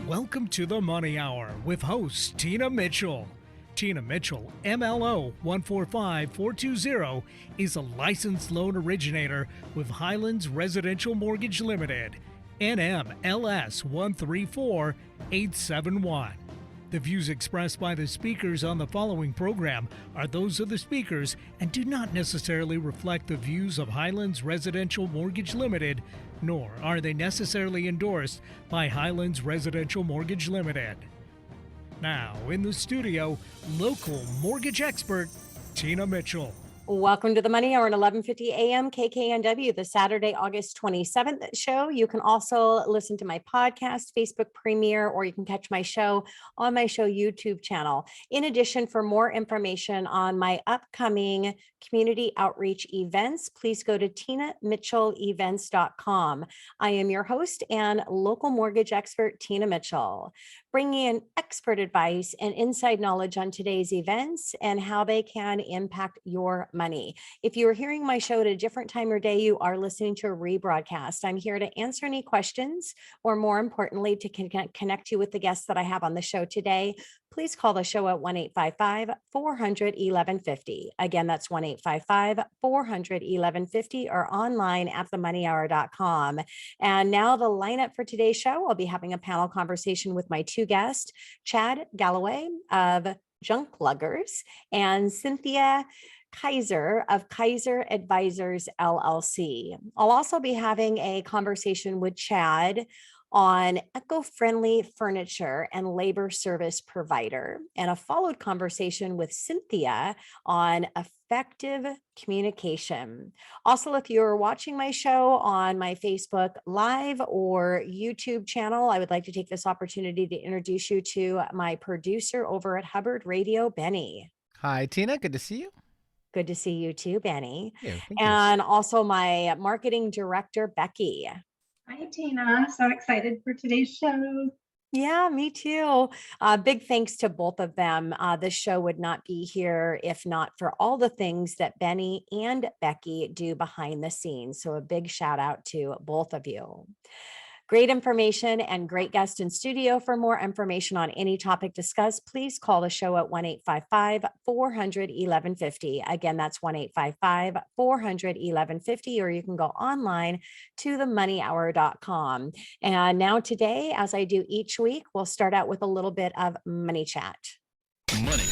Welcome to the Money Hour with host Tina Mitchell. Tina Mitchell, MLO 145420, is a licensed loan originator with Highlands Residential Mortgage Limited, NMLS 134871. The views expressed by the speakers on the following program are those of the speakers and do not necessarily reflect the views of Highlands Residential Mortgage Limited, nor are they necessarily endorsed by Highlands Residential Mortgage Limited. Now, in the studio, local mortgage expert, Tina Mitchell. Welcome to the Money Hour at 11:50 a.m. KKNW, the Saturday, August 27th show. You can also listen to my podcast, Facebook premiere, or you can catch my show on my show YouTube channel. In addition, for more information on my upcoming community outreach events, please go to tinamitchellevents.com. I am your host and local mortgage expert, Tina Mitchell, bringing in expert advice and inside knowledge on today's events and how they can impact your money. If you are hearing my show at a different time or day, you are listening to a rebroadcast. I'm here to answer any questions, or more importantly, to connect you with the guests that I have on the show today. Please call the show at 1-855-400-1150. Again, that's 1-855-400-1150 or online at themoneyhour.com. And now the lineup for today's show, I'll be having a panel conversation with my two guests, Chad Gallaway of Junkluggers and Cynthia Kaiser of Kaiser Advisors, LLC. I'll also be having a conversation with Chad on eco-friendly furniture and labor service provider, and a followed conversation with Cynthia on effective communication. Also, if you're watching my show on my Facebook Live or YouTube channel, I would like to take this opportunity to introduce you to my producer over at Hubbard Radio, Benny. Hi, Tina. Good to see you. Good to see you too, Benny. Thank you. And also my marketing director, Becky. Hi, Tina. So excited for today's show. Yeah, me too. Big thanks to both of them. This show would not be here if not for all the things that Benny and Becky do behind the scenes. So a big shout out to both of you. Great information and great guest in studio. For more information on any topic discussed, please call the show at 1-855-400-1150. Again, that's 1-855-400-1150, or you can go online to themoneyhour.com. And now today, as I do each week, we'll start out with a little bit of money chat. Money.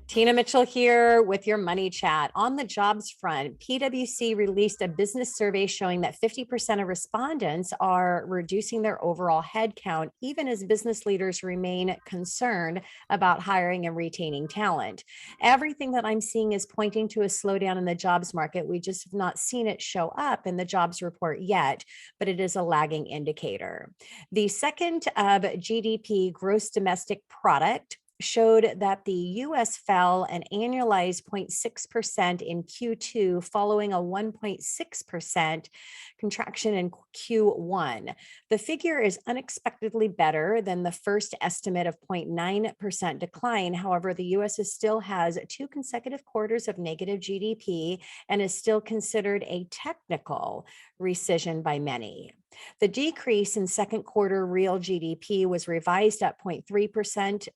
Tina Mitchell here with your money chat. On the jobs front, PwC released a business survey showing that 50% of respondents are reducing their overall headcount, even as business leaders remain concerned about hiring and retaining talent. Everything that I'm seeing is pointing to a slowdown in the jobs market. We just have not seen it show up in the jobs report yet, but it is a lagging indicator. The second of GDP, gross domestic product, showed that the U.S. fell an annualized 0.6% in Q2, following a 1.6% contraction in Q1. The figure is unexpectedly better than the first estimate of 0.9% decline. However, the U.S. still has 2 consecutive quarters of negative GDP and is still considered a technical recession by many. The decrease in second quarter real GDP was revised at 3.3%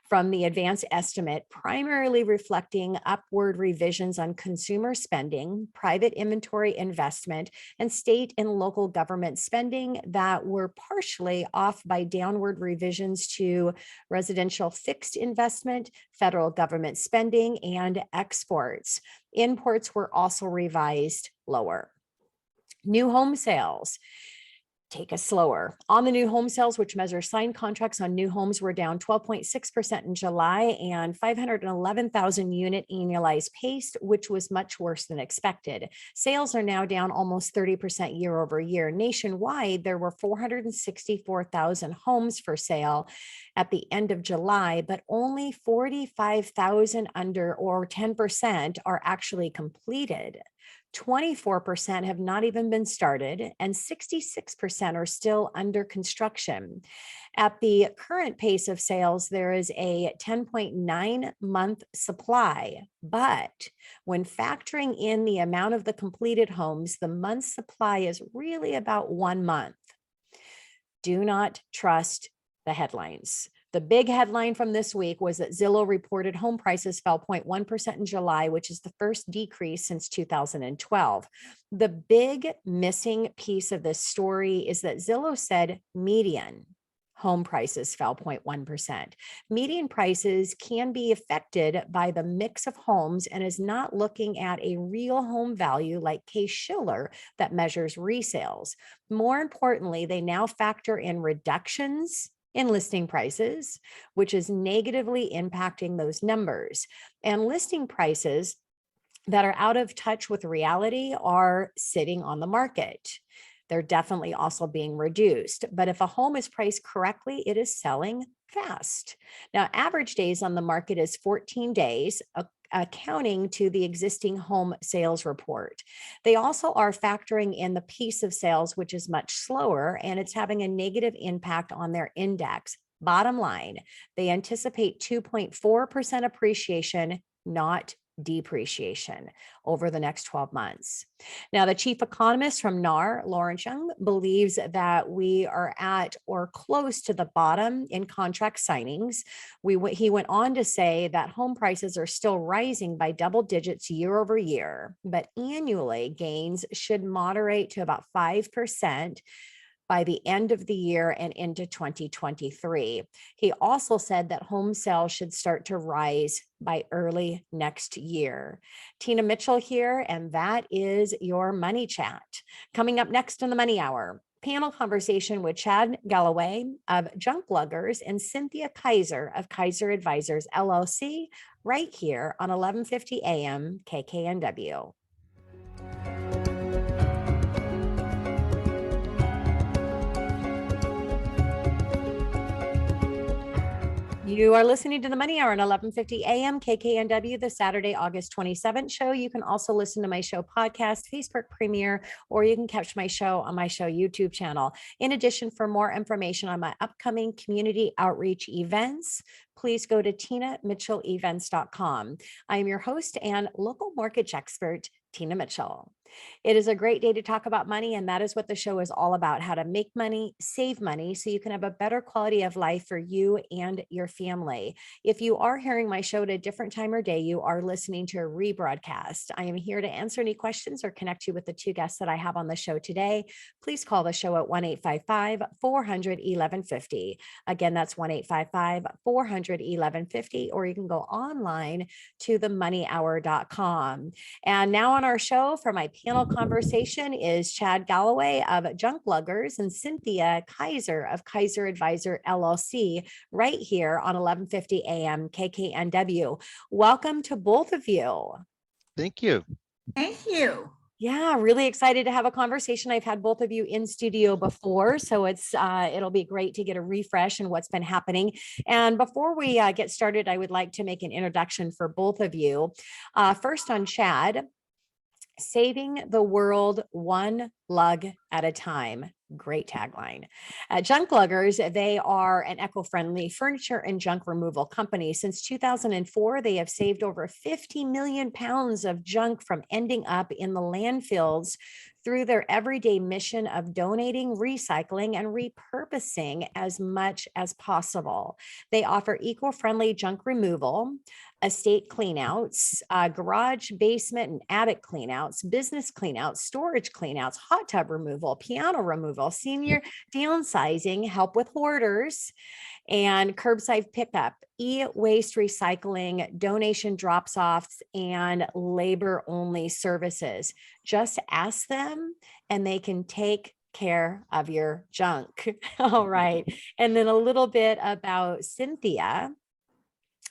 from the advanced estimate, primarily reflecting upward revisions on consumer spending, private inventory investment, and state and local government spending that were partially off by downward revisions to residential fixed investment, federal government spending, and exports. Imports were also revised lower. New home sales take us slower. On the new home sales, which measure signed contracts on new homes, were down 12.6% in July and 511,000 unit annualized pace, which was much worse than expected. Sales are now down almost 30% year over year. Nationwide, there were 464,000 homes for sale at the end of July, but only 45,000 under or 10% are actually completed. 24% have not even been started, and 66% are still under construction. At the current pace of sales, there is a 10.9-month supply, but when factoring in the amount of the completed homes, the month supply is really about 1 month. Do not trust the headlines. The big headline from this week was that Zillow reported home prices fell 0.1% in July, which is the first decrease since 2012. The big missing piece of this story is that Zillow said median home prices fell 0.1%. Median prices can be affected by the mix of homes and is not looking at a real home value like Case-Shiller that measures resales. More importantly, they now factor in reductions in listing prices, which is negatively impacting those numbers. And listing prices that are out of touch with reality are sitting on the market. They're definitely also being reduced. But if a home is priced correctly, it is selling fast. Now, average days on the market is 14 days, accounting to the existing home sales report. They also are factoring in the pace of sales, which is much slower, and it's having a negative impact on their index. Bottom line, they anticipate 2.4% appreciation, not depreciation over the next 12 months. Now, the chief economist from NAR, Lawrence Young, believes that we are at or close to the bottom in contract signings. He went on to say that home prices are still rising by double digits year over year, but annually gains should moderate to about 5% by the end of the year and into 2023. He also said that home sales should start to rise by early next year. Tina Mitchell here, and that is your Money Chat. Coming up next in the Money Hour, panel conversation with Chad Gallaway of Junkluggers and Cynthia Kaiser of Kaiser Advisors, LLC, right here on 1150 AM KKNW. You are listening to the Money Hour on 1150 AM KKNW, the Saturday, August 27th show. You can also listen to my show podcast, Facebook premiere, or you can catch my show on my show YouTube channel. In addition, for more information on my upcoming community outreach events, please go to tinamitchellevents.com. I am your host and local mortgage expert, Tina Mitchell. It is a great day to talk about money, and that is what the show is all about: how to make money, save money, so you can have a better quality of life for you and your family. If you are hearing my show at a different time or day, you are listening to a rebroadcast. I am here to answer any questions or connect you with the two guests that I have on the show today. Please call the show at 1-855-400-1150. Again, that's 1-855-400-1150, or you can go online to themoneyhour.com. And now on our show for my panel conversation is Chad Gallaway of Junkluggers and Cynthia Kaiser of Kaiser Advisor LLC, right here on 1150 AM KKNW. Welcome to both of you. Thank you. Thank you. Yeah, really excited to have a conversation. I've had both of you in studio before, so it'll be great to get a refresh in what's been happening. And before we get started, I would like to make an introduction for both of you. First on Chad. Saving the world one lug at a time. Great tagline. At Junkluggers, they are an eco-friendly furniture and junk removal company. Since 2004, they have saved over 50 million pounds of junk from ending up in the landfills through their everyday mission of donating, recycling, and repurposing as much as possible. They offer eco-friendly junk removal, estate cleanouts, garage, basement, and attic cleanouts, business cleanouts, storage cleanouts, hot tub removal, piano removal, senior downsizing, help with hoarders, and curbside pickup, e-waste recycling, donation drops-offs, and labor-only services. Just ask them and they can take care of your junk. All right. And then a little bit about Cynthia.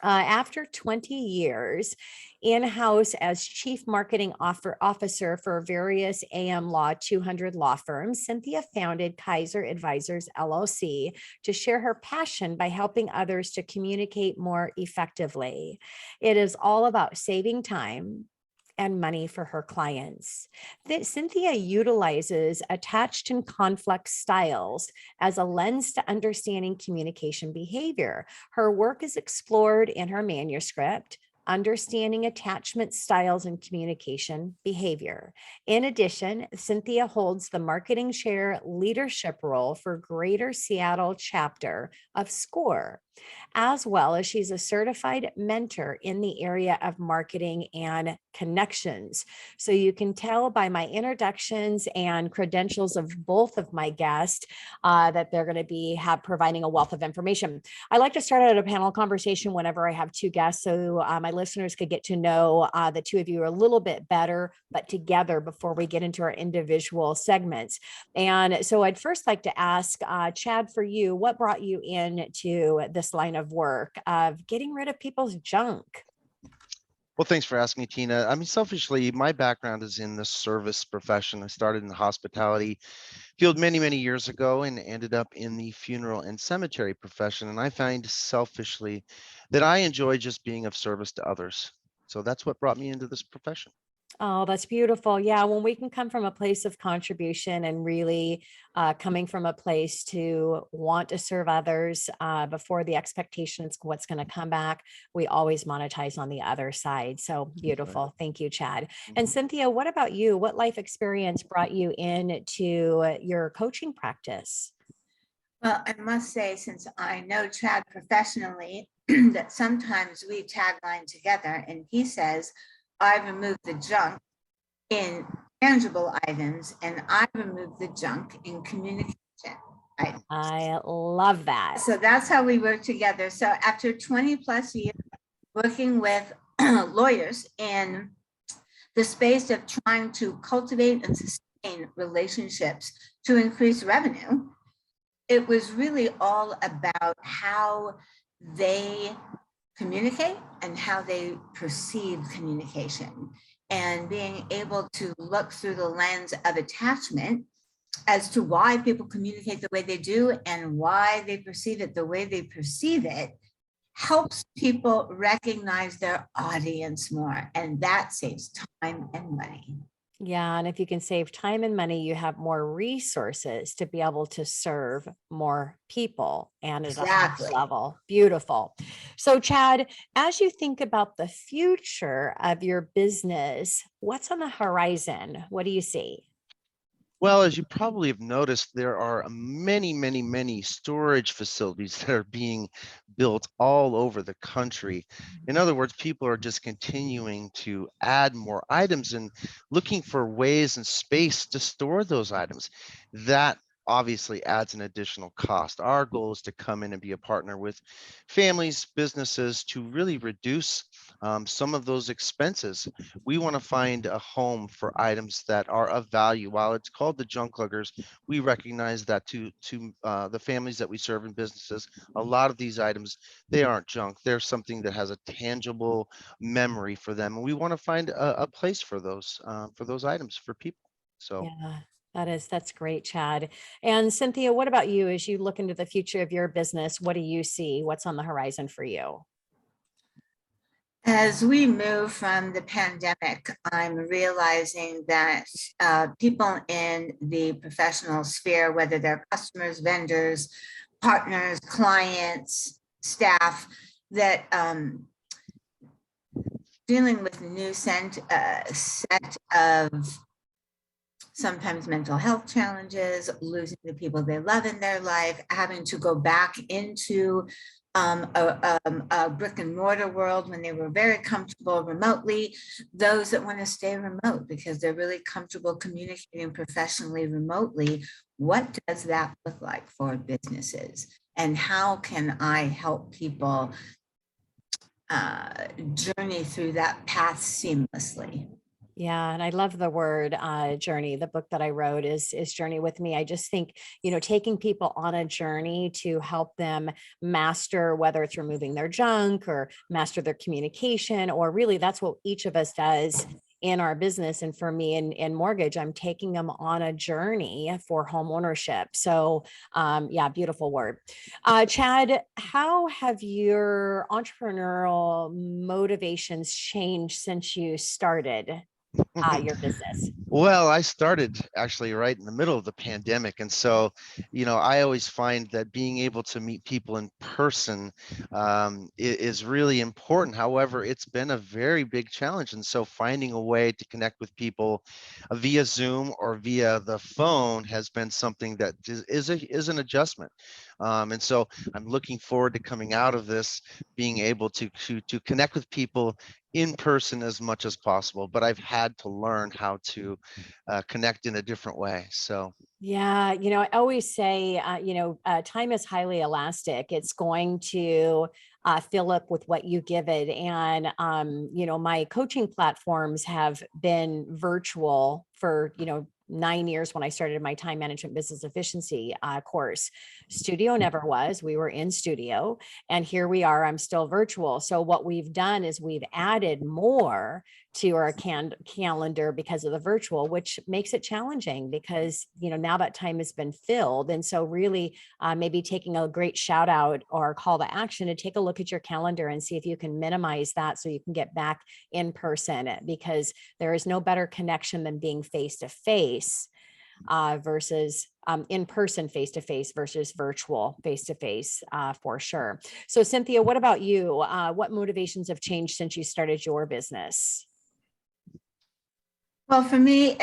After 20 years in-house as Chief Marketing Officer for various AM Law 200 law firms, Cynthia founded Kaiser Advisors LLC to share her passion by helping others to communicate more effectively. It is all about saving time and money for her clients. Cynthia utilizes attached and conflict styles as a lens to understanding communication behavior. Her work is explored in her manuscript, Understanding Attachment Styles and Communication Behavior. In addition, Cynthia holds the marketing chair leadership role for Greater Seattle chapter of SCORE, as well as she's a certified mentor in the area of marketing and connections. So you can tell by my introductions and credentials of both of my guests that they're going to be providing a wealth of information. I like to start out a panel conversation whenever I have two guests, so my listeners could get to know the two of you a little bit better, but together before we get into our individual segments. And so I'd first like to ask Chad, for you, what brought you into this line of work of getting rid of people's junk? Well, thanks for asking me, Tina. I mean, selfishly, my background is in the service profession. I started in the hospitality field many, many years ago and ended up in the funeral and cemetery profession. And I find selfishly that I enjoy just being of service to others. So that's what brought me into this profession. Oh, that's beautiful. Yeah, when we can come from a place of contribution and really coming from a place to want to serve others before the expectations, what's going to come back, we always monetize on the other side. So beautiful. Thank you, Chad. And Cynthia, what about you? What life experience brought you into your coaching practice? Well, I must say, since I know Chad professionally, that sometimes we tagline together and he says, I remove the junk in tangible items and I remove the junk in communication items. I love that. So that's how we work together. So after 20 plus years working with lawyers in the space of trying to cultivate and sustain relationships to increase revenue, it was really all about how they communicate and how they perceive communication, and being able to look through the lens of attachment as to why people communicate the way they do and why they perceive it the way they perceive it helps people recognize their audience more, and that saves time and money. Yeah. And if you can save time and money, you have more resources to be able to serve more people and at a high level. Beautiful. So Chad, as you think about the future of your business, what's on the horizon? What do you see? Well, as you probably have noticed, there are many, many, many storage facilities that are being built all over the country. In other words, people are just continuing to add more items and looking for ways and space to store those items. That obviously adds an additional cost. Our goal is to come in and be a partner with families, businesses to really reduce some of those expenses. We want to find a home for items that are of value. While it's called the Junkluggers, we recognize that to the families that we serve in businesses, a lot of these items, they aren't junk. They're something that has a tangible memory for them, and we want to find a place for those items for people. So. Yeah. That's great, Chad. And Cynthia, what about you as you look into the future of your business? What do you see? What's on the horizon for you? As we move from the pandemic, I'm realizing that people in the professional sphere, whether they're customers, vendors, partners, clients, staff, that dealing with a new set of sometimes mental health challenges, losing the people they love in their life, having to go back into a brick and mortar world when they were very comfortable remotely, those that want to stay remote because they're really comfortable communicating professionally remotely. What does that look like for businesses? And how can I help people journey through that path seamlessly? Yeah. And I love the word journey. The book that I wrote is Journey with Me. I just think, taking people on a journey to help them master, whether it's removing their junk or master their communication, or really that's what each of us does in our business. And for me in mortgage, I'm taking them on a journey for home ownership. So yeah, beautiful word. Chad, how have your entrepreneurial motivations changed since you started your business? Well, I started actually right in the middle of the pandemic. And so, I always find that being able to meet people in person is really important. However, it's been a very big challenge. And so finding a way to connect with people via Zoom or via the phone has been something that is an adjustment. And so I'm looking forward to coming out of this, being able to connect with people in person as much as possible, but I've had to learn how to connect in a different way. So Yeah, I always say, time is highly elastic. It's going to fill up with what you give it. And, my coaching platforms have been virtual for, 9 years when I started my time management business efficiency course. Studio never was. We were in studio, and here we are. I'm still virtual. So what we've done is we've added more to our calendar because of the virtual, which makes it challenging because, now that time has been filled. And so really maybe taking a great shout out or call to action to take a look at your calendar and see if you can minimize that so you can get back in person, because there is no better connection than being face to face versus in person face to face versus virtual face to face for sure. So Cynthia, what about you? What motivations have changed since you started your business? Well, for me,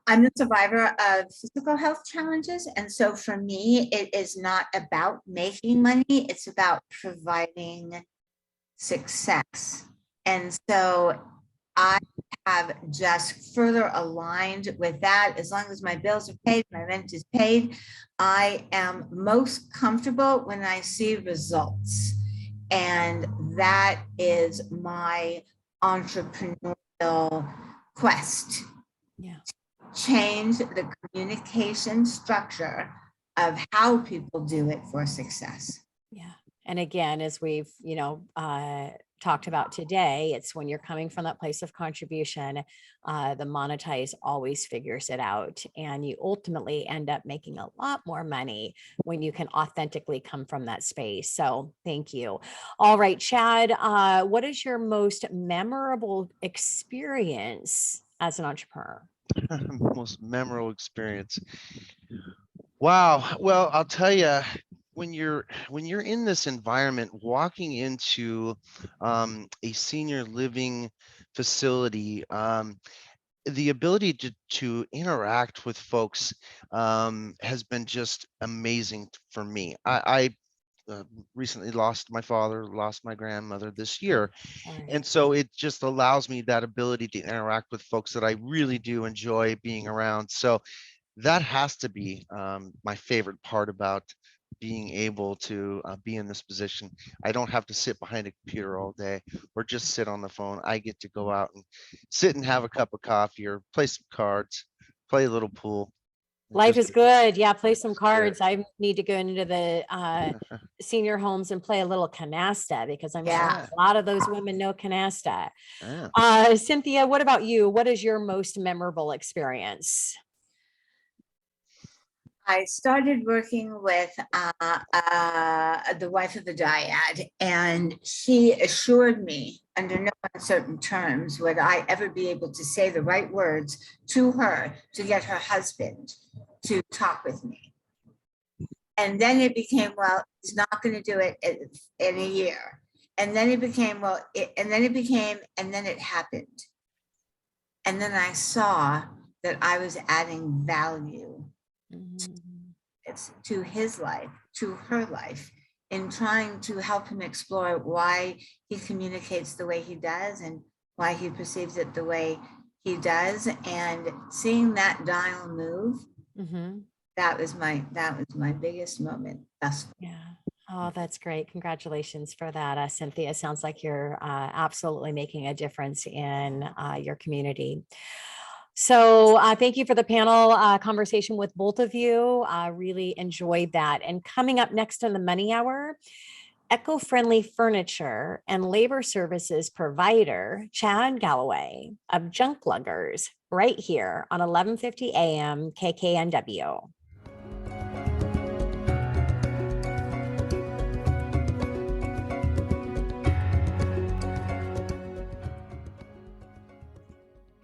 I'm a survivor of physical health challenges. And so for me, it is not about making money. It's about providing success. And so I have just further aligned with that. As long as my bills are paid, my rent is paid, I am most comfortable when I see results. And that is my entrepreneurial quest. Yeah. Change the communication structure of how people do it for success. Yeah. And again, as we've, talked about today, it's when you're coming from that place of contribution, the monetize always figures it out. And you ultimately end up making a lot more money when you can authentically come from that space. So thank you. All right, Chad, what is your most memorable experience as an entrepreneur? most memorable experience. Wow. Well, I'll tell you, when you're in this environment, walking into a senior living facility, the ability to interact with folks has been just amazing for me. I recently lost my father, lost my grandmother this year. Sorry. And so it just allows me that ability to interact with folks that I really do enjoy being around. So that has to be my favorite part about being able to be in this position. I don't have to sit behind a computer all day or just sit on the phone. I get to go out and sit and have a cup of coffee or play some cards, play a little pool. Life Just is good. Yeah, play some good. cards. I need to go into the senior homes and play a little canasta because I'm sure Yeah. a lot of those women know canasta. Yeah. Cynthia, what about you? What is your most memorable experience? I started working with the wife of the dyad, and she assured me under no uncertain terms would I ever be able to say the right words to her to get her husband to talk with me. And then it became, well, he's not going to do it in a year. And then it became, and then it happened. And then I saw that I was adding value to his life, to her life, in trying to help him explore why he communicates the way he does and why he perceives it the way he does. And seeing that dial move, that was my biggest moment thus far. Yeah. Oh, that's great. Congratulations for that, Cynthia. Sounds like you're absolutely making a difference in your community. So thank you for the panel conversation with both of you. I really enjoyed that. And coming up next on the Money Hour, eco-friendly furniture and labor services provider, Chad Gallaway of Junkluggers, right here on 1150 AM KKNW.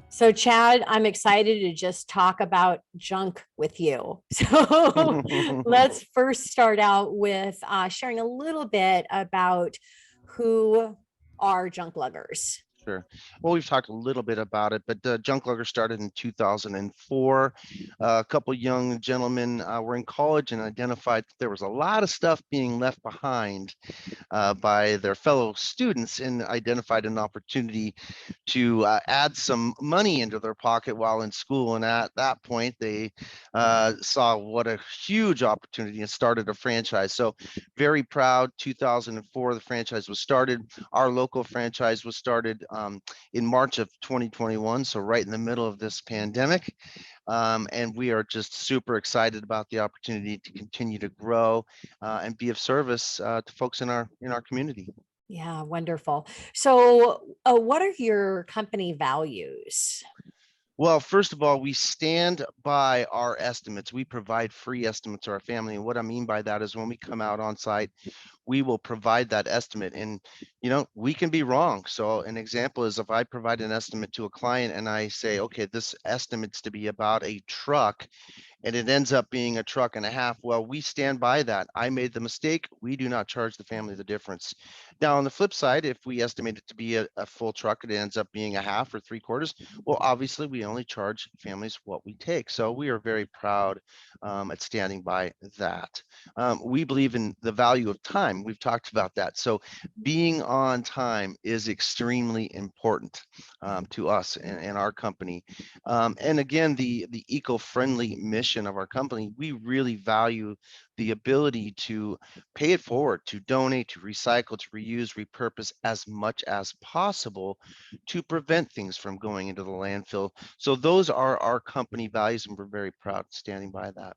So Chad, I'm excited to just talk about junk with you. So let's first start out with sharing a little bit about who are Junkluggers. Sure. Well, we've talked a little bit about it, but Junklugger started in 2004. A couple young gentlemen were in college and identified that there was a lot of stuff being left behind by their fellow students, and identified an opportunity to add some money into their pocket while in school. And at that point, they saw what a huge opportunity and started a franchise. So very proud. 2004, the franchise was started. Our local franchise was started in March of 2021, so right in the middle of this pandemic. And we are just super excited about the opportunity to continue to grow and be of service to folks in our community. Yeah, wonderful. So what are your company values? Well, first of all, we stand by our estimates. We provide free estimates to our family. And what I mean by that is when we come out on site, we will provide that estimate. And, we can be wrong. So an example is if I provide an estimate to a client and I say, okay, this estimate's to be about a truck, and it ends up being a truck and a half. Well, we stand by that. I made the mistake. We do not charge the family the difference. Now, on the flip side, if we estimate it to be a full truck, it ends up being a half or 3/4. Well, obviously, we only charge families what we take. So we are very proud at standing by that. We believe in the value of time. We've talked about that. So being on time is extremely important to us and our company. And again, the eco-friendly mission of our company, we really value the ability to pay it forward, to donate, to recycle, to reuse, repurpose as much as possible to prevent things from going into the landfill. So those are our company values, and we're very proud standing by that.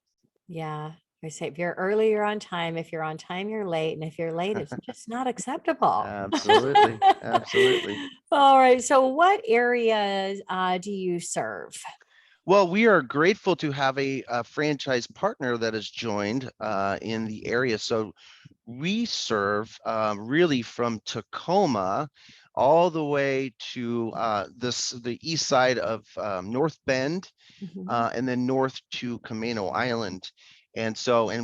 Yeah, I say if you're early, you're on time. If you're on time, you're late. And if you're late, it's just not acceptable. Absolutely. Absolutely. All right. So what areas do you serve? Well, we are grateful to have a franchise partner that has joined in the area. So we serve really from Tacoma all the way to the east side of North Bend, Mhm. and then north to Camino Island. And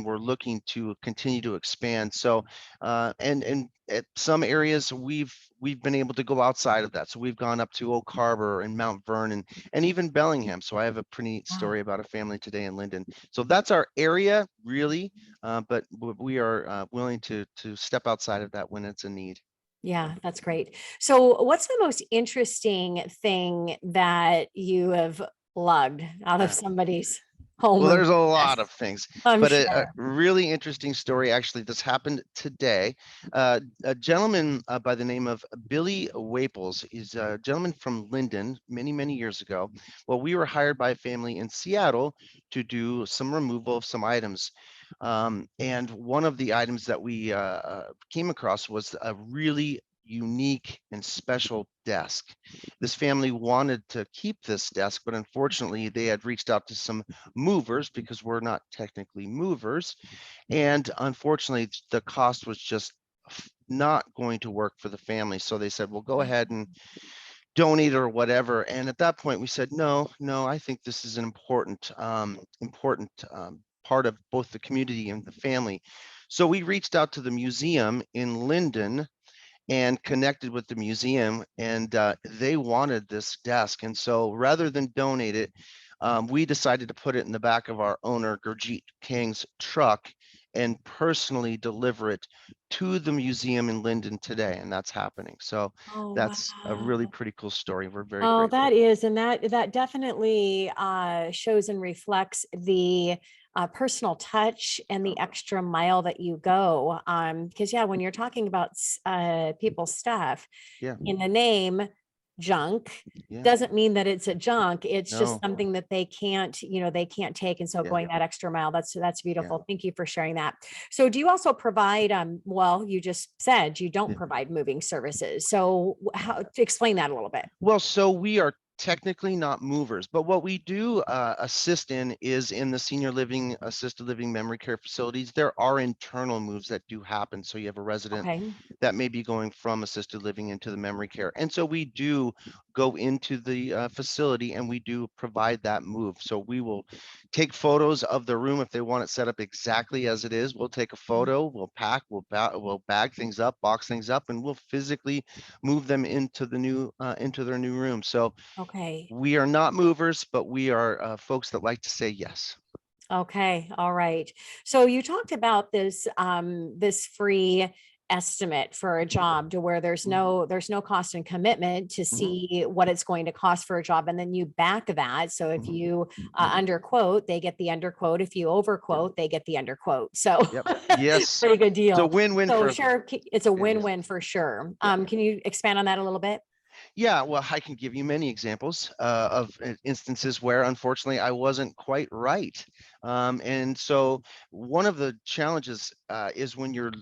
we're looking to continue to expand. So and at some areas we've been able to go outside of that. So we've gone up to Oak Harbor and Mount Vernon and even Bellingham. So I have a pretty neat Wow. story about a family today in Linden. So that's our area really, but we are willing to step outside of that when it's a need. Yeah, that's great. So what's the most interesting thing that you have lugged out of Uh, somebody's home Well, or there's a lot business? of things, I'm but a sure. really interesting story actually. This happened today. A gentleman by the name of Billy Waples is a gentleman from Linden many, many years ago. Well, we were hired by a family in Seattle to do some removal of some items. And one of the items that we came across was a really unique and special desk. This family wanted to keep this desk, but unfortunately they had reached out to some movers because we're not technically movers. And unfortunately, the cost was just not going to work for the family. So they said, well, go ahead and donate or whatever. And at that point we said, no, I think this is an important part of both the community and the family. So we reached out to the museum in Linden and connected with the museum, and they wanted this desk. And so rather than donate it, we decided to put it in the back of our owner, Gurjeet Kang's truck, and personally deliver it to the museum in Linden today. And that's happening. So Oh, that's a really wow. pretty cool story. We're very Oh, grateful. that is, and that definitely shows and reflects the personal touch and the extra mile that you go. Because yeah, when you're talking about people's stuff Yeah. in the name, junk Yeah. doesn't mean that it's a junk. It's just No. something that they can't, they can't take. And so Yeah. going that extra mile, that's beautiful. Thank you for sharing that. So do you also provide, well, you just said you don't Yeah. provide moving services. So how to explain that a little bit? Well, so we are technically not movers, but what we do assist in is in the senior living, assisted living, memory care facilities. There are internal moves that do happen. So you have a resident Okay. that may be going from assisted living into the memory care. And so we do go into the facility and we do provide that move. So we will take photos of the room if they want it set up exactly as it is. We'll take a photo, we'll pack, we'll bag things up, box things up, and we'll physically move them into the new into their new room. So Okay. we are not movers, but we are folks that like to say yes. Okay. All right. So you talked about this, this free estimate for a job to where there's no cost and commitment to see what it's going to cost for a job. And then you back that. So if you underquote, they get the underquote. If you overquote, they get the underquote. So Yep. Yes. pretty good It's a deal. win-win So for sure, it's a it is. win-win for sure. Can you expand on that a little bit? Yeah, well, I can give you many examples of instances where, unfortunately, I wasn't quite right. And so one of the challenges is when you're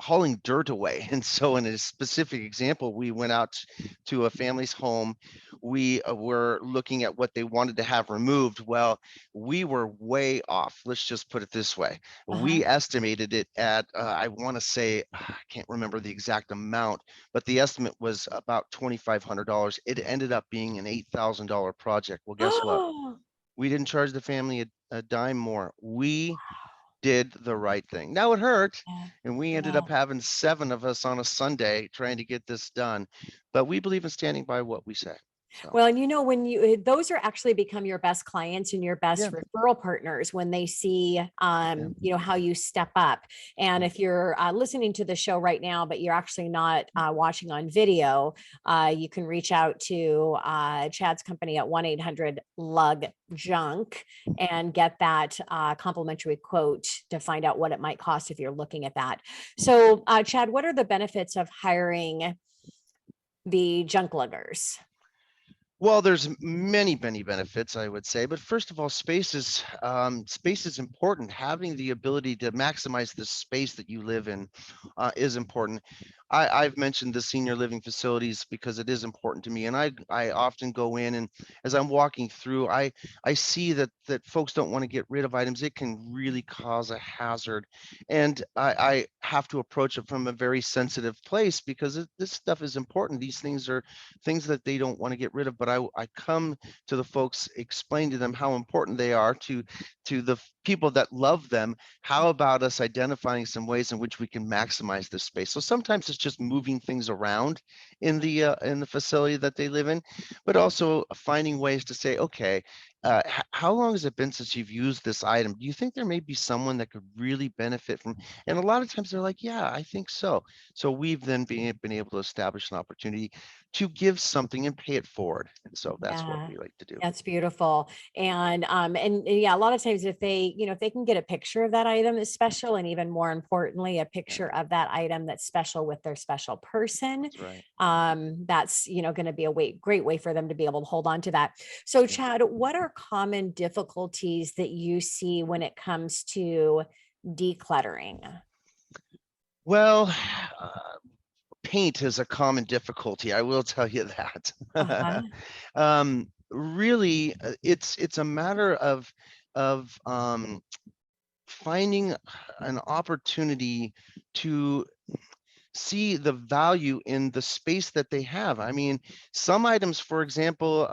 hauling dirt away. And so in a specific example, we went out to a family's home. We were looking at what they wanted to have removed. Well, we were way off. Let's just put it this way. We estimated it at, I want to say, I can't remember the exact amount, but the estimate was about $2,500. It ended up being an $8,000 project. Well, guess what? We didn't charge the family a dime more. We did the right thing. Now it hurt, and we ended up having 7 of us on a Sunday trying to get this done, but we believe in standing by what we say. So. Well, and when those are actually become your best clients and your best referral partners when they see, how you step up. And if you're listening to the show right now, but you're actually not watching on video, you can reach out to Chad's company at 1-800-LUG-JUNK and get that complimentary quote to find out what it might cost if you're looking at that. So, Chad, what are the benefits of hiring the Junkluggers? Well, there's many benefits, I would say, but first of all, space is important. Having the ability to maximize the space that you live in is important. I've mentioned the senior living facilities because it is important to me, and I often go in, and as I'm walking through, I see that folks don't want to get rid of items. It can really cause a hazard, and I have to approach it from a very sensitive place because this stuff is important. These things are things that they don't want to get rid of, but I come to the folks, explain to them how important they are to the people that love them. How about us identifying some ways in which we can maximize this space? So sometimes it's just moving things around in the facility that they live in, but also finding ways to say, okay, how long has it been since you've used this item? Do you think there may be someone that could really benefit from? And a lot of times they're like, yeah, I think so. So we've then been able to establish an opportunity to give something and pay it forward. And so that's what we like to do. That's beautiful. And yeah, a lot of times if they, if they can get a picture of that item that's special, and even more importantly, a picture of that item that's special with their special person, That's right. that's, going to be a great way for them to be able to hold on to that. So Chad, what are common difficulties that you see when it comes to decluttering? Well, paint is a common difficulty. I will tell you that. Really, it's a matter of finding an opportunity to see the value in the space that they have. I mean, some items, for example,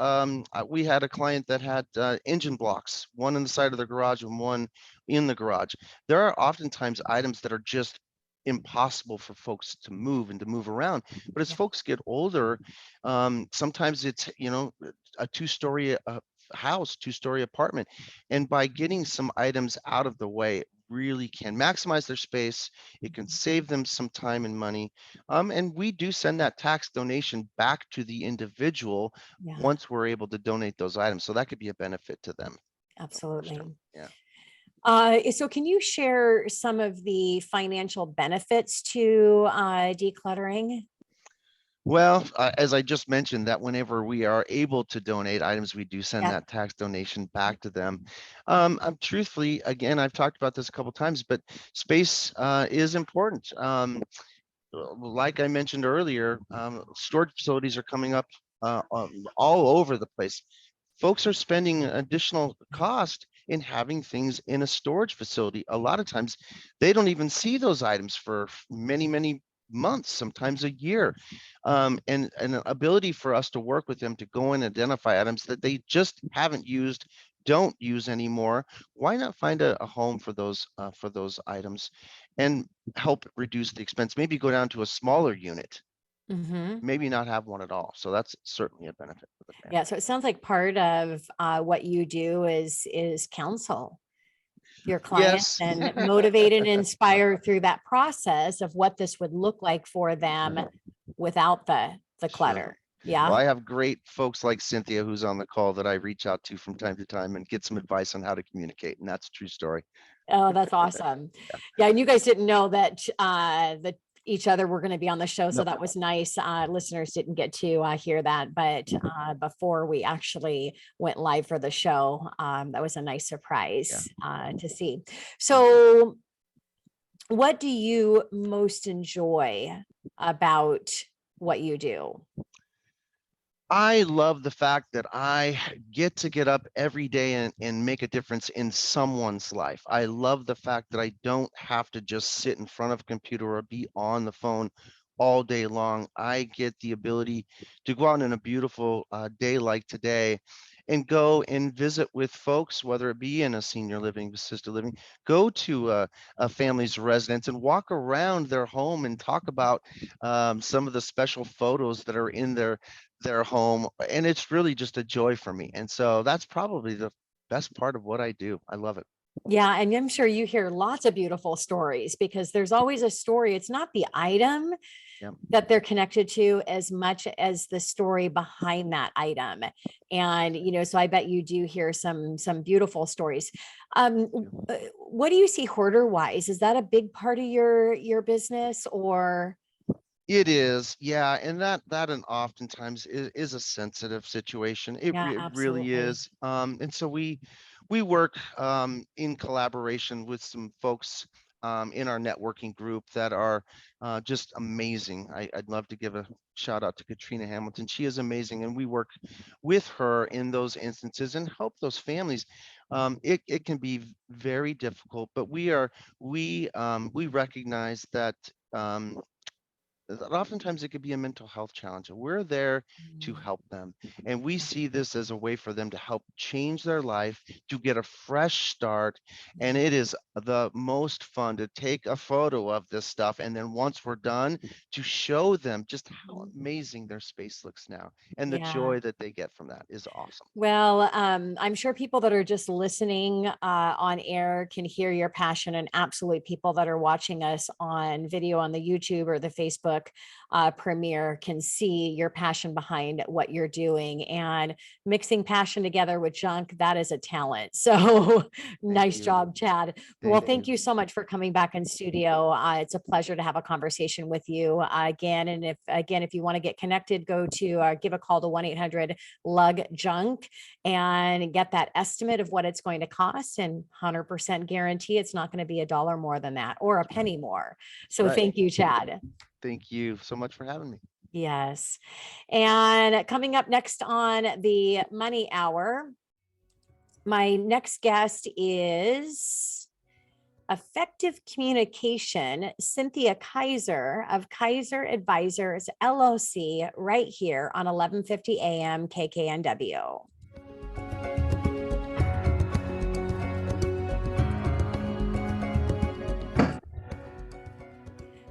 we had a client that had engine blocks, one on the side of the garage and one in the garage. There are oftentimes items that are just impossible for folks to move and to move around. But as folks get older, sometimes it's, a 2-story house, 2-story apartment. And by getting some items out of the way, really can maximize their space. It can save them some time and money. And we do send that tax donation back to the individual once we're able to donate those items. So that could be a benefit to them. Absolutely. Yeah. So can you share some of the financial benefits to decluttering? Well, as I just mentioned, that whenever we are able to donate items, we do send Yeah. that tax donation back to them. I'm truthfully, again, I've talked about this a couple times, but space is important. Like I mentioned earlier, storage facilities are coming up all over the place. Folks are spending additional cost in having things in a storage facility. A lot of times they don't even see those items for many, many months, sometimes a year. And an ability for us to work with them to go and identify items that they just haven't used, don't use anymore. Why not find a home for those items and help reduce the expense? Maybe go down to a smaller unit, Mm-hmm. maybe not have one at all. So that's certainly a benefit for the family. Yeah. So it sounds like part of what you do is counsel your clients Yes. and motivate and inspire through that process of what this would look like for them without the Sure. clutter. Well, Yeah. I have great folks like Cynthia, who's on the call, that I reach out to from time to time and get some advice on how to communicate. And that's a true story. Oh, that's awesome. Yeah. And you guys didn't know that that each other were going to be on the show. So Nope. that was nice. Listeners didn't get to hear that. But before we actually went live for the show, that was a nice surprise to see. So what do you most enjoy about what you do? I love the fact that I get up every day and make a difference in someone's life. I love the fact that I don't have to just sit in front of a computer or be on the phone all day long. I get the ability to go out in a beautiful day like today and go and visit with folks, whether it be in a senior living, assisted living, go to a family's residence and walk around their home and talk about some of the special photos that are in their home. And it's really just a joy for me. And so that's probably the best part of what I do. I love it. Yeah, and I'm sure you hear lots of beautiful stories because there's always a story. It's not the item Yep. that they're connected to as much as the story behind that item. And, you know, so I bet you do hear some beautiful stories. What do you see hoarder wise? Is that a big part of your business or? It is, yeah, and that and oftentimes is a sensitive situation. It, Yeah, it really absolutely. is. And so we work in collaboration with some folks in our networking group that are just amazing. I'd love to give a shout out to Katrina Hamilton. She is amazing, and we work with her in those instances and help those families. It can be very difficult, but we recognize that. That oftentimes it could be a mental health challenge. And we're there to help them. And we see this as a way for them to help change their life, to get a fresh start. And it is the most fun to take a photo of this stuff. And then once we're done, to show them just how amazing their space looks now. And the Yeah. joy that they get from that is awesome. Well, I'm sure people that are just listening on air can hear your passion, and absolutely people that are watching us on video on the YouTube or the Facebook premiere can see your passion behind what you're doing. And mixing passion together with junk, that is a talent. So nice you. job, Chad. Well, thank you so much for coming back in studio. It's a pleasure to have a conversation with you again. And if you want to get connected, go to give a call to 1-800-LUG-JUNK and get that estimate of what it's going to cost, and 100% guarantee it's not going to be $1 more than that or a penny more. So Right. thank you, Chad. Thank you so much for having me. Yes. And coming up next on the Money Hour, my next guest is Effective Communication, Cynthia Kaiser of Kaiser Advisors LLC, right here on 1150 AM KKNW.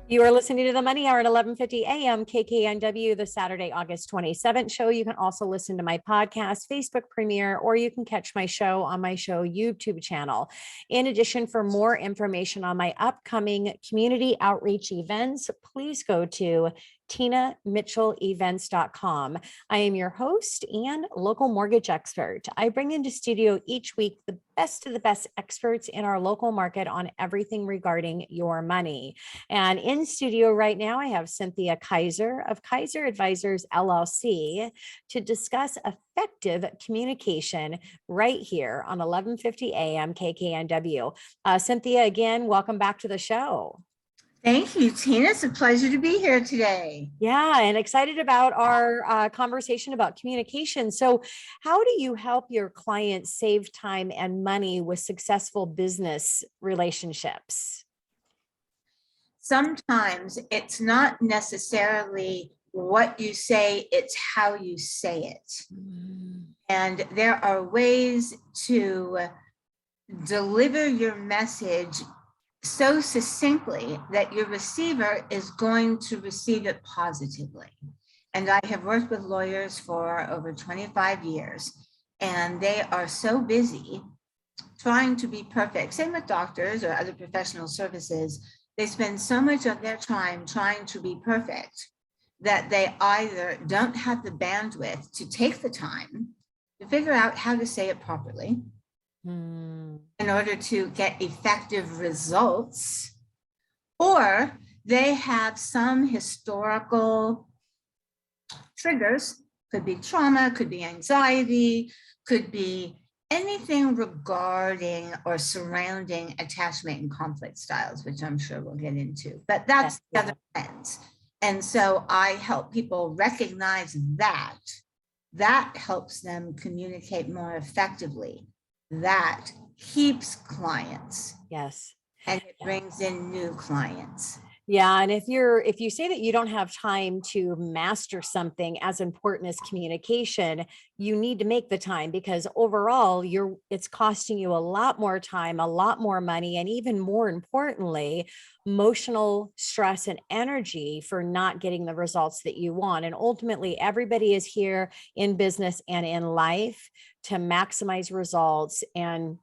You are listening to the Money Hour at 1150 AM KKNW, the Saturday, August 27th show. You can also listen to my podcast, Facebook premiere, or you can catch my show on my show YouTube channel. In addition, for more information on my upcoming community outreach events, please go to tinamitchellevents.com. I am your host and local mortgage expert. I bring into studio each week the best of the best experts in our local market on everything regarding your money. And in studio right now, I have Cynthia Kaiser of Kaiser Advisors LLC to discuss effective communication right here on 1150 AM KKNW. Cynthia, again, welcome back to the show. Thank you, Tina. It's a pleasure to be here today. Yeah, and excited about our conversation about communication. So, how do you help your clients save time and money with successful business relationships? Sometimes it's not necessarily what you say, it's how you say it. And there are ways to deliver your message so succinctly that your receiver is going to receive it positively. And I have worked with lawyers for over 25 years, and they are so busy trying to be perfect. Same with doctors or other professional services. They spend so much of their time trying to be perfect that they either don't have the bandwidth to take the time to figure out how to say it properly, in order to get effective results, or they have some historical triggers, could be trauma, could be anxiety, could be anything regarding or surrounding attachment and conflict styles, which I'm sure we'll get into, but that's the other lens. And so I help people recognize that. That helps them communicate more effectively. That keeps clients. Yes. And it brings in new clients. Yeah. And if you say that you don't have time to master something as important as communication, you need to make the time, because overall it's costing you a lot more time, a lot more money, and even more importantly, emotional stress and energy for not getting the results that you want. And ultimately, everybody is here in business and in life to maximize results and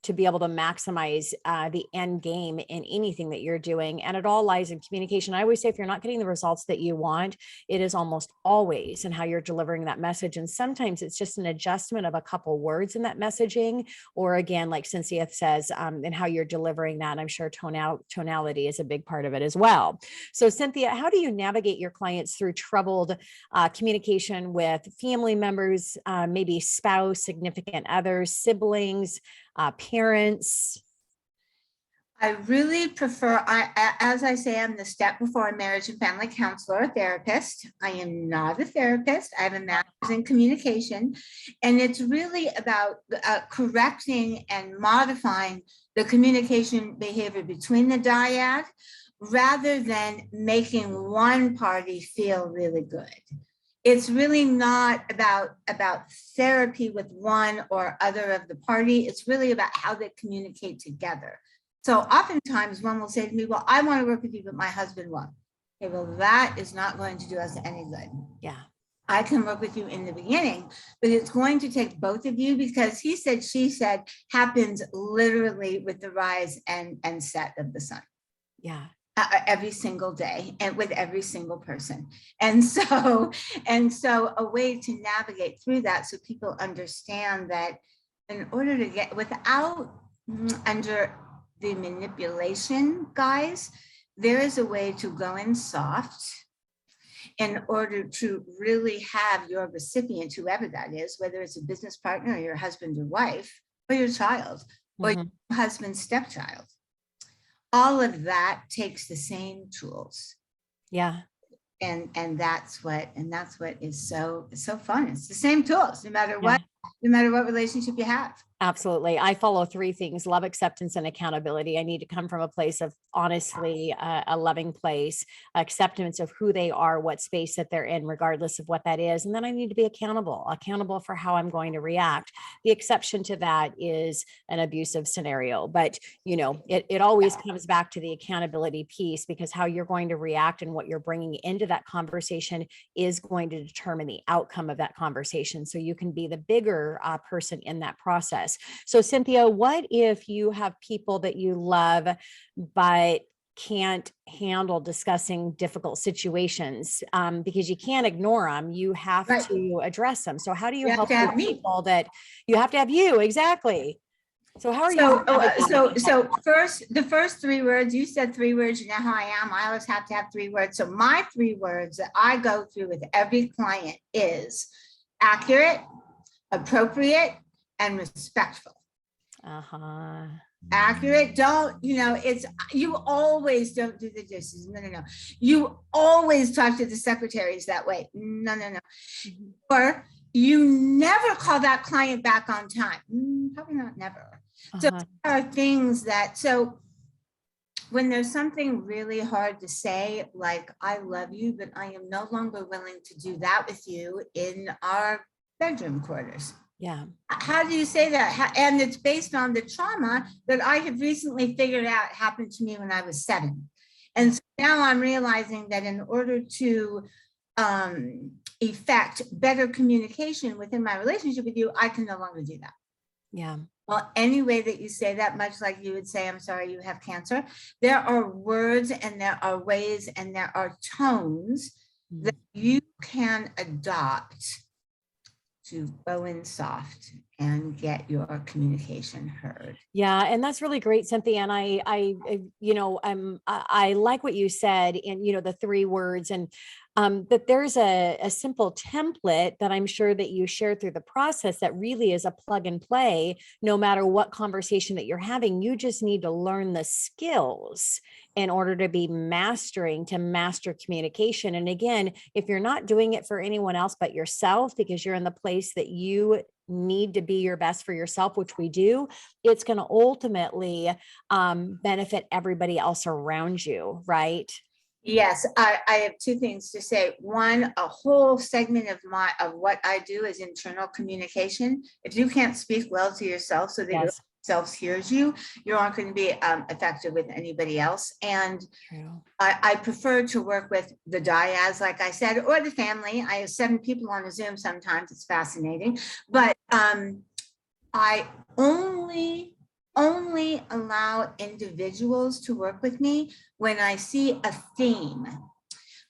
to be able to maximize the end game in anything that you're doing. And it all lies in communication. I always say, if you're not getting the results that you want, it is almost always in how you're delivering that message. And sometimes it's just an adjustment of a couple words in that messaging, or again, like Cynthia says, in how you're delivering that. And I'm sure tonality is a big part of it as well. So Cynthia, how do you navigate your clients through troubled communication with family members, maybe spouse, significant others, siblings, parents? I really prefer, as I say, I'm the step before a marriage and family counselor, a therapist. I am not a therapist. I have a master's in communication, and it's really about correcting and modifying the communication behavior between the dyad, rather than making one party feel really good. It's really not about therapy with one or other of the party. It's really about how they communicate together. So oftentimes one will say to me, well, I want to work with you, but my husband won't. Okay, well, that is not going to do us any good. Yeah. I can work with you in the beginning, but it's going to take both of you, because he said, she said happens literally with the rise and set of the sun. Yeah. Every single day and with every single person. And so a way to navigate through that, so people understand that in order to get, without under the manipulation, guys, there is a way to go in soft in order to really have your recipient, whoever that is, whether it's a business partner or your husband or wife or your child or your husband's stepchild. All of that takes the same tools. Yeah. And that's what is so fun. It's the same tools, no matter what relationship you have. Absolutely. I follow three things: love, acceptance, and accountability. I need to come from a place of honestly a loving place, acceptance of who they are, what space that they're in, regardless of what that is. And then I need to be accountable for how I'm going to react. The exception to that is an abusive scenario. But, it always comes back to the accountability piece, because how you're going to react and what you're bringing into that conversation is going to determine the outcome of that conversation. So you can be the bigger person in that process. So Cynthia, what if you have people that you love, but can't handle discussing difficult situations because you can't ignore them. You have Right. to address them. So how do you You have help to have the me. people that you have to have you? Exactly. So how are you? So, navigating that? the first 3 words, you said 3 words, you know how I am. I always have to have 3 words. So my 3 words that I go through with every client is accurate, appropriate, and respectful. Accurate, don't, it's, you always don't do the dishes. No. You always talk to the secretaries that way. No. Mhm. Or you never call that client back on time. Probably not never. So there are things that, so when there's something really hard to say, like, I love you, but I am no longer willing to do that with you in our bedroom quarters. Yeah. How do you say that? And it's based on the trauma that I have recently figured out happened to me when I was 7. And so now I'm realizing that in order to effect better communication within my relationship with you, I can no longer do that. Yeah. Well, any way that you say that, much like you would say, I'm sorry, you have cancer, there are words and there are ways and there are tones that you can adopt to go in soft and get your communication heard. Yeah, and that's really great, Cynthia. And I like what you said in, the 3 words, and that there's a simple template that I'm sure that you shared through the process that really is a plug and play. No matter what conversation that you're having, you just need to learn the skills in order to master communication. And again, if you're not doing it for anyone else but yourself, because you're in the place that you need to be your best for yourself, which we do, it's going to ultimately benefit everybody else around you, right? Yes, I have 2 things to say. One, a whole segment of what I do is internal communication. If you can't speak well to yourself so that yourself hears you, you aren't going to be effective with anybody else. And I prefer to work with the dyads, like I said, or the family. I have 7 people on a Zoom sometimes. It's fascinating. But I only allow individuals to work with me when I see a theme.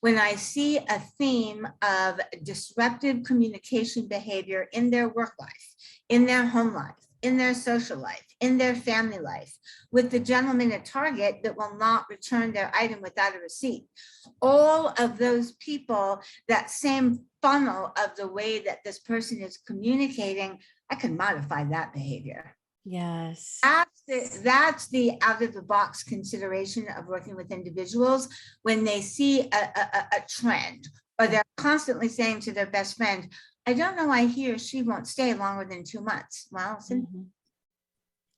When I see a theme of disruptive communication behavior in their work life, in their home life, in their social life, in their family life, with the gentleman at Target that will not return their item without a receipt. All of those people, that same funnel of the way that this person is communicating, I can modify that behavior. Yes. That's the out of the box consideration of working with individuals when they see a trend, or they're constantly saying to their best friend, I don't know why he or she won't stay longer than 2 months. Well,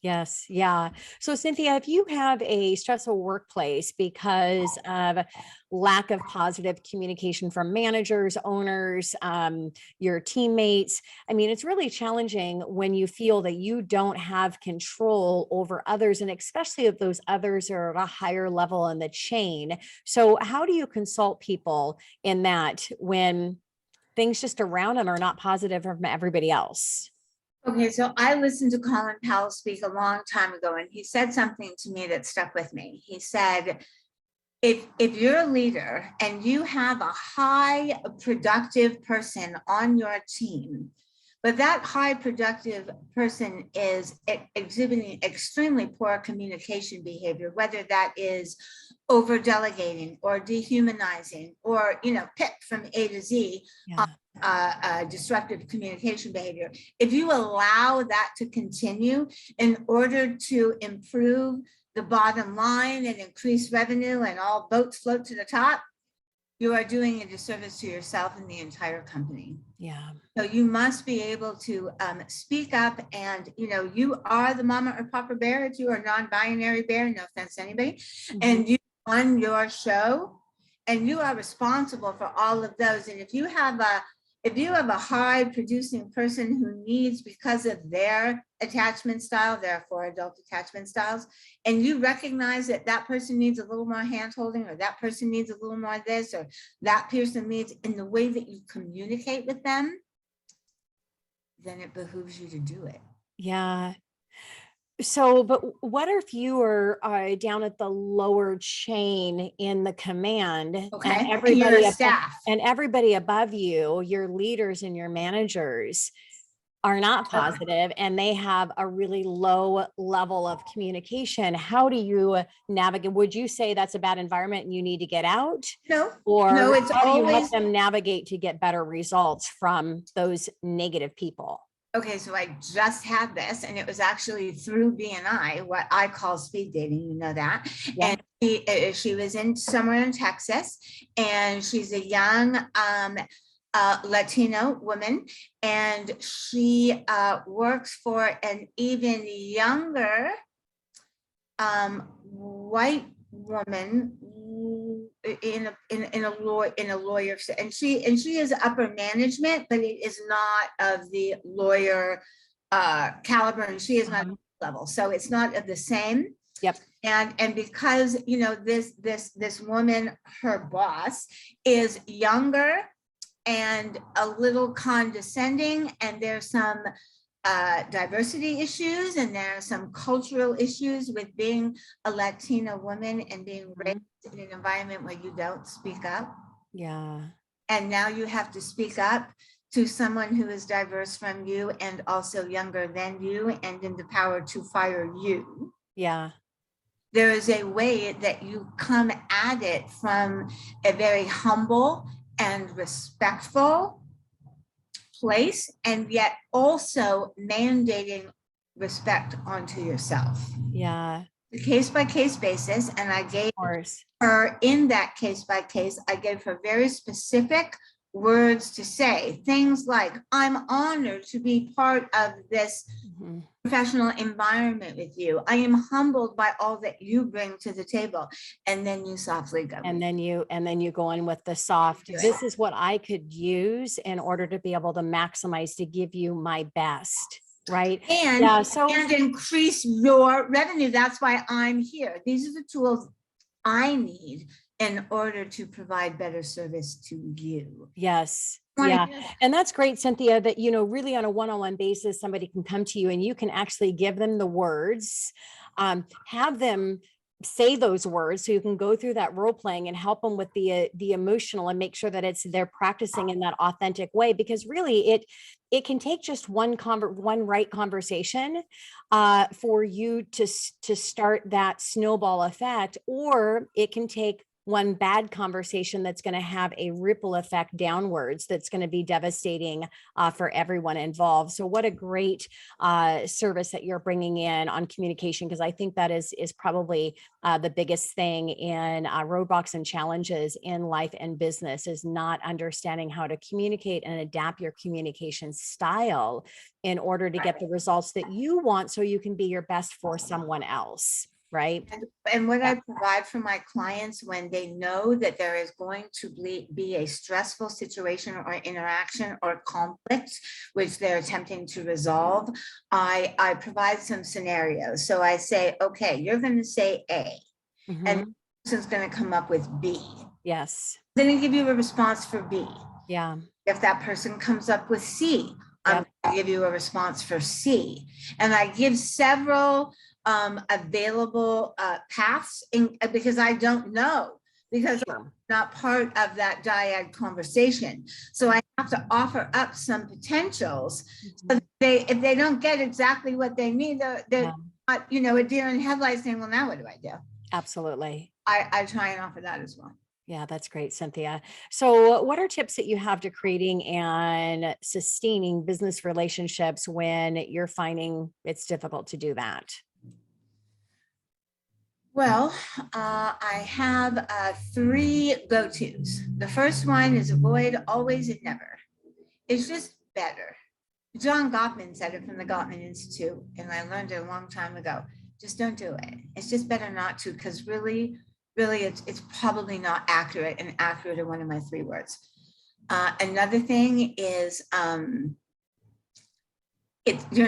Yes. Yeah. So Cynthia, if you have a stressful workplace because of lack of positive communication from managers, owners, your teammates, I mean, it's really challenging when you feel that you don't have control over others, and especially if those others are at a higher level in the chain. So how do you consult people in that when things just around them are not positive from everybody else? Okay, so I listened to Colin Powell speak a long time ago, and he said something to me that stuck with me. He said, if you're a leader and you have a high productive person on your team, but that high productive person is exhibiting extremely poor communication behavior, whether that is over delegating or dehumanizing or, pick from A to Z, disruptive communication behavior. If you allow that to continue in order to improve the bottom line and increase revenue and all boats float to the top, you are doing a disservice to yourself and the entire company. Yeah. So you must be able to speak up, and you are the mama or papa bear. If you are non-binary bear, no offense to anybody, and you run your show, and you are responsible for all of those. And if you have a high producing person who needs, because of their attachment style, there are 4 adult attachment styles, and you recognize that that person needs a little more hand holding, or that person needs a little more this, or that person needs, in the way that you communicate with them, then it behooves you to do it. Yeah. So, but what if you are down at the lower chain in the command Okay, and and you're everybody a staff. and everybody above you, your leaders and your managers are not positive and they have a really low level of communication? How do you navigate? Would you say that's a bad environment and you need to get out? No, Or no, it's how do you help always, them navigate to get better results from those negative people? okay, so I just had this, and it was actually through BNI, what I call speed dating, you know that. Yeah. And she was in somewhere in Texas, and she's a young Latino woman, and she works for an even younger white woman in a lawyer, and she is upper management, but it is not of the lawyer caliber, and she is not level, so it's not of the same. Yep. And because this woman, her boss, is younger and a little condescending, and there's some diversity issues, and there are some cultural issues with being a Latina woman and being raised in an environment where you don't speak up. Yeah. And now you have to speak up to someone who is diverse from you and also younger than you and in the power to fire you. Yeah. There is a way that you come at it from a very humble and respectful place, and yet also mandating respect onto yourself. Yeah. The case-by-case basis, and I gave her, in that case-by-case, I gave her very specific words to say, things like, I'm honored to be part of this professional environment with you. I am humbled by all that you bring to the table. And then you softly go. And then you go in with the soft, this is what I could use in order to be able to maximize, to give you my best. Right. And, yeah, so, and increase your revenue. That's why I'm here. These are the tools I need in order to provide better service to you. Yes. Yeah. And that's great, Cynthia, that, you know, really on a one-on-one basis, somebody can come to you and you can actually give them the words, have them say those words, so you can go through that role playing and help them with the emotional, and make sure that they're practicing in that authentic way, because really it can take just one right conversation for you to start that snowball effect, or it can take one bad conversation that's going to have a ripple effect downwards that's going to be devastating for everyone involved. So what a great service that you're bringing in on communication, because I think that is probably the biggest thing in roadblocks and challenges in life and business, is not understanding how to communicate and adapt your communication style in order to get the results that you want, so you can be your best for someone else. Right. And what I provide for my clients when they know that there is going to be a stressful situation or interaction or conflict which they're attempting to resolve, I provide some scenarios. So I say, okay, you're going to say A, and the person's going to come up with B. Yes. I'm going to give you a response for B. Yeah. If that person comes up with C, I'm going to give you a response for C. And I give several available paths, because I don't know, because I'm not part of that dyad conversation. So I have to offer up some potentials. So if they don't get exactly what they need, they're not, you know, a deer in headlights saying, well, now what do I do? Absolutely. I try and offer that as well. Yeah, that's great, Cynthia. So what are tips that you have to creating and sustaining business relationships when you're finding it's difficult to do that? Well, I have 3 go-tos. The first one is avoid, always, and never. It's just better. John Gottman said it from the Gottman Institute, and I learned it a long time ago. Just don't do it. It's just better not to, because really, it's probably not accurate, and accurate are one of my 3 words. Another thing is you're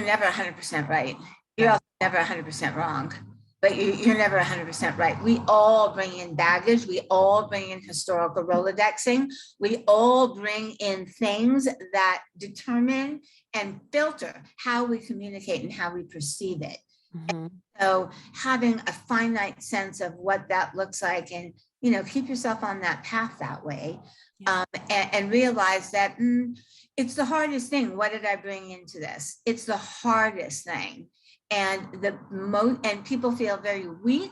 never 100% right. You're also never 100% wrong. But you're never 100% right. We all bring in baggage. We all bring in historical Rolodexing. We all bring in things that determine and filter how we communicate and how we perceive it. Mhm. So having a finite sense of what that looks like, and, keep yourself on that path that way. Yeah. And realize that it's the hardest thing. What did I bring into this? It's the hardest thing. And and people feel very weak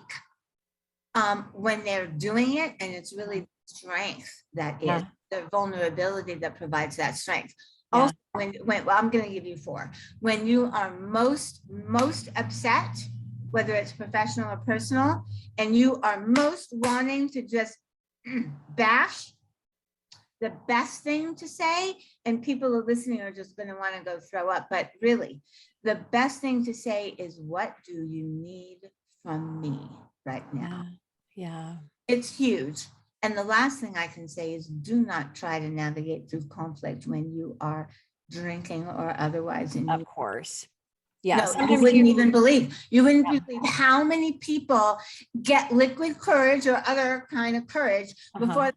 when they're doing it. And it's really strength that is Yeah. the vulnerability that provides that strength. Yeah. Also, well, I'm going to give you 4. When you are most upset, whether it's professional or personal, and you are most wanting to just bash, the best thing to say, and people are listening are just going to want to go throw up, but really, the best thing to say is, what do you need from me right now? Yeah. It's huge. And the last thing I can say is, do not try to navigate through conflict when you are drinking or otherwise. Of course. Yeah. No, you Sometimes wouldn't even believe. You wouldn't Yeah. believe how many people get liquid courage or other kind of courage before,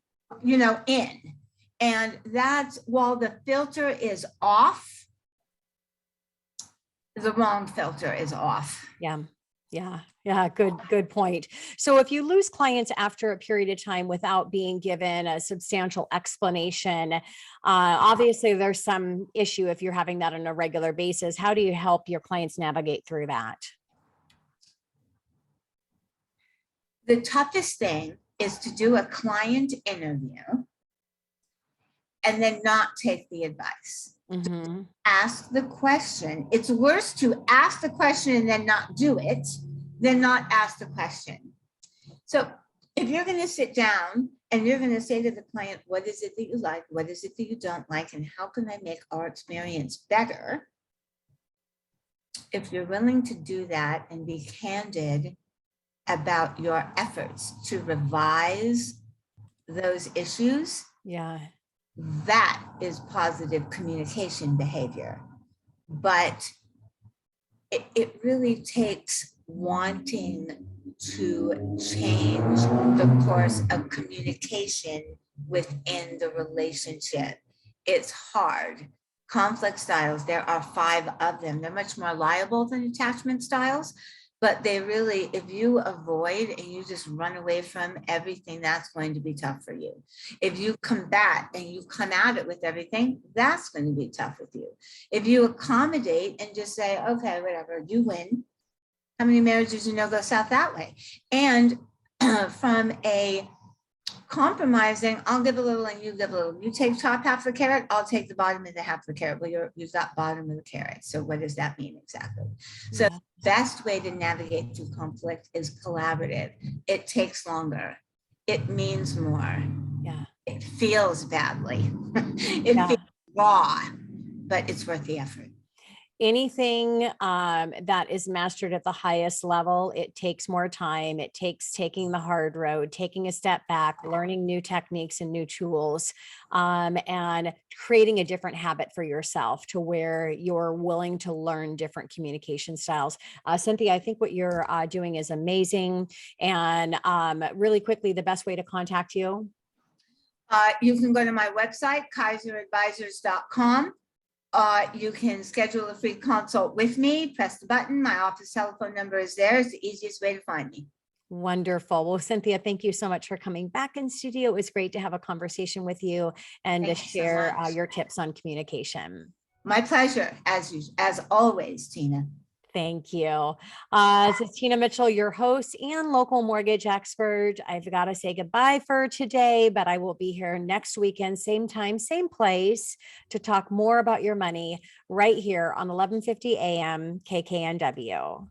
in. And that's, while the filter is off, the wrong filter is off. Yeah. Good point. So if you lose clients after a period of time without being given a substantial explanation, obviously there's some issue if you're having that on a regular basis. How do you help your clients navigate through that? The toughest thing is to do a client interview and then not take the advice. Mm-hmm. Ask the question. It's worse to ask the question and then not do it than not ask the question. So if you're going to sit down and you're going to say to the client, what is it that you like? What is it that you don't like? And how can I make our experience better? If you're willing to do that and be candid about your efforts to revise those issues, Yeah. that is positive communication behavior. But it really takes wanting to change the course of communication within the relationship. It's hard. Conflict styles, there are 5 of them. They're much more liable than attachment styles, but they really, if you avoid and you just run away from everything, that's going to be tough for you. If you combat and you come at it with everything, that's going to be tough with you. If you accommodate and just say, okay, whatever, you win. How many marriages go south that way? And from a compromising, I'll give a little and you give a little. You take top half of the carrot, I'll take the bottom of the half of the carrot. Well, you've got bottom of the carrot. So what does that mean exactly? So the best way to navigate through conflict is collaborative. It takes longer. It means more. Yeah. It feels badly. It feels raw, but it's worth the effort. Anything that is mastered at the highest level, it takes more time. It takes taking the hard road, taking a step back, learning new techniques and new tools, and creating a different habit for yourself to where you're willing to learn different communication styles. Cynthia, I think what you're doing is amazing. And really quickly, the best way to contact you? You can go to my website, kaiseradvisors.com. You can schedule a free consult with me, press the button. My office telephone number is there. It's the easiest way to find me. Wonderful. Well, Cynthia, thank you so much for coming back in studio. It was great to have a conversation with you and to share your tips on communication. My pleasure, as always, Tina. Thank you. This is Tina Mitchell, your host and local mortgage expert. I've got to say goodbye for today, but I will be here next weekend, same time, same place, to talk more about your money right here on 1150 AM KKNW.